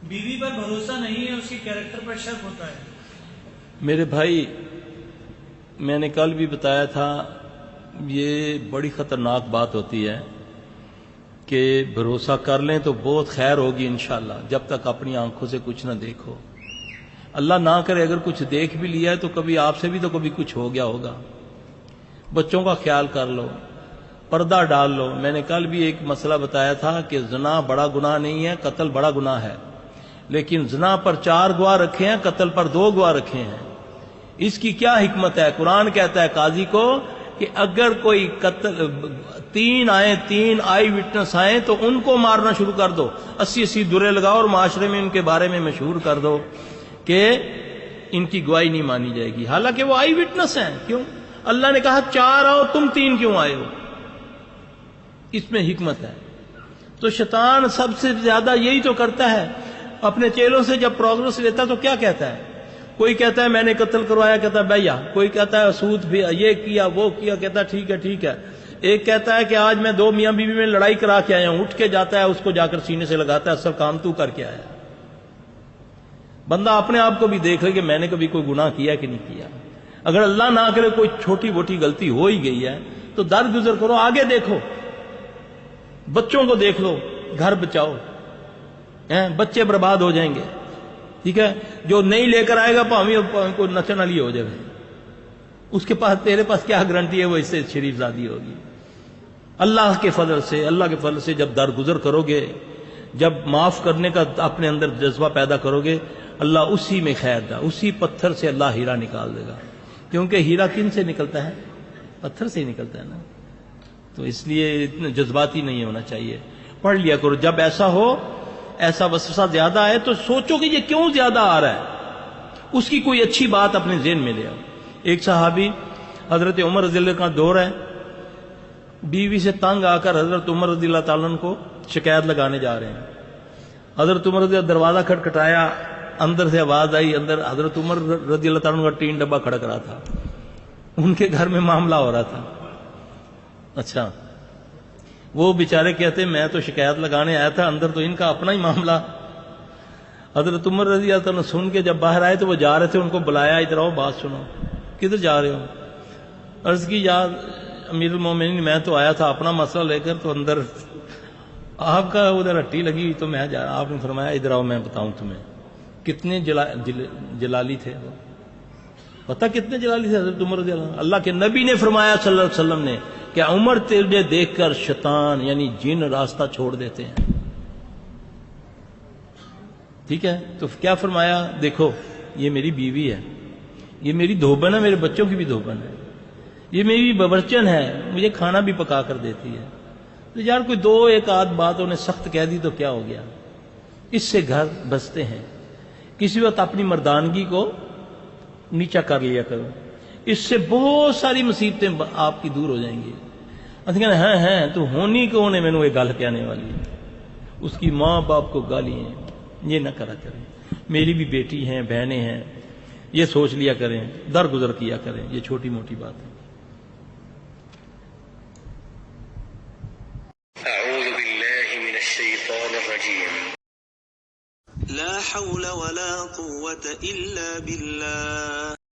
بیوی پر بھروسہ نہیں ہے، اس کی کیریکٹر پر شک ہوتا ہے۔ میرے بھائی، میں نے کل بھی بتایا تھا، یہ بڑی خطرناک بات ہوتی ہے کہ بھروسہ کر لیں تو بہت خیر ہوگی انشاءاللہ، جب تک اپنی آنکھوں سے کچھ نہ دیکھو۔ اللہ نہ کرے اگر کچھ دیکھ بھی لیا ہے تو کبھی آپ سے بھی تو کبھی کچھ ہو گیا ہوگا۔ بچوں کا خیال کر لو، پردہ ڈال لو۔ میں نے کل بھی ایک مسئلہ بتایا تھا کہ زنا بڑا گناہ نہیں ہے، قتل بڑا گناہ ہے، لیکن زنا پر 4 گواہ رکھے ہیں، قتل پر 2 گواہ رکھے ہیں۔ اس کی کیا حکمت ہے؟ قرآن کہتا ہے قاضی کو کہ اگر کوئی قتل 3 آئی وٹنس آئیں تو ان کو مارنا شروع کر دو، 80 درے لگاؤ اور معاشرے میں ان کے بارے میں مشہور کر دو کہ ان کی گواہی نہیں مانی جائے گی، حالانکہ وہ آئی وٹنس ہیں۔ کیوں؟ اللہ نے کہا 4 آؤ، تم 3 کیوں آئے ہو؟ اس میں حکمت ہے۔ تو شیطان سب سے زیادہ یہی تو کرتا ہے، اپنے چیلوں سے جب پروگرس لیتا تو کیا کہتا ہے؟ کوئی کہتا ہے میں نے قتل کروایا، کہتا ہے بھیا، کوئی کہتا ہے سود بھی یہ کیا وہ کیا، کہتا ہے ٹھیک ہے ٹھیک ہے۔ ایک کہتا ہے کہ آج میں 2 میاں بیوی میں لڑائی کرا کے آیا ہوں، اٹھ کے جاتا ہے اس کو جا کر سینے سے لگاتا ہے، اصل کام تو کر کے آیا۔ بندہ اپنے آپ کو بھی دیکھ لے کہ میں نے کبھی کوئی گناہ کیا کہ نہیں کیا۔ اگر اللہ نہ کرے کوئی چھوٹی موٹی غلطی ہو ہی گئی ہے تو درگزر کرو، آگے دیکھو، بچوں کو دیکھ لو، گھر بچاؤ، بچے برباد ہو جائیں گے۔ ٹھیک ہے، جو نہیں لے کر آئے گا پاویں کو نچن والی ہو جائے، اس کے پاس تیرے پاس کیا گارنٹی ہے وہ اس سے شریف زادی ہوگی؟ اللہ کے فضل سے جب درگزر کرو گے، جب معاف کرنے کا اپنے اندر جذبہ پیدا کرو گے، اللہ اسی میں خیر دا، اسی پتھر سے اللہ ہیرا نکال دے گا، کیونکہ ہیرا کن سے نکلتا ہے؟ پتھر سے ہی نکلتا ہے نا۔ تو اس لیے اتنا جذباتی نہیں ہونا چاہیے، پڑھ لیا کرو۔ جب ایسا ہو، ایسا وسوسہ زیادہ ہے تو سوچو کہ یہ کیوں زیادہ آ رہا ہے، اس کی کوئی اچھی بات اپنے ذہن میں لے آؤ۔ ایک صحابی حضرت عمر رضی اللہ کا دور ہے، بیوی سے تنگ آ کر حضرت عمر رضی اللہ تعالیٰ کو شکایت لگانے جا رہے ہیں۔ حضرت عمر رضی اللہ دروازہ کھٹکھٹایا، اندر سے آواز آئی، اندر حضرت عمر رضی اللہ تعالیٰ کا ٹین ڈبہ کھڑک رہا تھا، ان کے گھر میں معاملہ ہو رہا تھا۔ اچھا، وہ بیچارے کہتے میں تو شکایت لگانے آیا تھا، اندر تو ان کا اپنا ہی معاملہ۔ حضرت عمر رضی اللہ تعالیٰ سن کے جب باہر آئے تو وہ جا رہے تھے، ان کو بلایا، ادھر آؤ بات سنو۔ کدھر جا رہے ہو؟ عرض کی یاد امیر المومنین میں تو آیا تھا اپنا مسئلہ لے کر، تو اندر آپ کا ادھر ہٹی لگی ہوئی تو میں جا رہا۔ آپ نے فرمایا ادھر آؤ میں بتاؤں تمہیں کتنے جلالی تھے وہ، پتہ کتنے جلالی تھے حضرت عمر رضی اللہ عنہ۔ اللہ کے نبی نے فرمایا صلی اللہ علیہ وسلم نے کہ عمر تجھے دیکھ کر شیطان یعنی جن راستہ چھوڑ دیتے ہیں۔ ٹھیک ہے، تو کیا فرمایا؟ دیکھو یہ میری بیوی ہے، یہ میری دھوبن ہے، میرے بچوں کی بھی دھوبن ہے، یہ میری باورچن ہے، مجھے کھانا بھی پکا کر دیتی ہے۔ تو یار کوئی 2 آدھ بات انہیں سخت کہہ دی تو کیا ہو گیا؟ اس سے گھر بستے ہیں۔ کسی وقت اپنی مردانگی کو نیچا کر لیا کرو، اس سے بہت ساری مصیبتیں آپ کی دور ہو جائیں گی۔ ہاں تو ہونی کون ہے مینوں یہ گل کہنے والی؟ اس کی ماں باپ کو گالی ہیں، یہ نہ کرا کریں۔ میری بھی بیٹی ہیں، بہنیں ہیں، یہ سوچ لیا کریں، درگزر کیا کریں، یہ چھوٹی موٹی بات ہے۔ اعوذ باللہ من الشیطان الرجیم۔ لا حول ولا قوة الا باللہ۔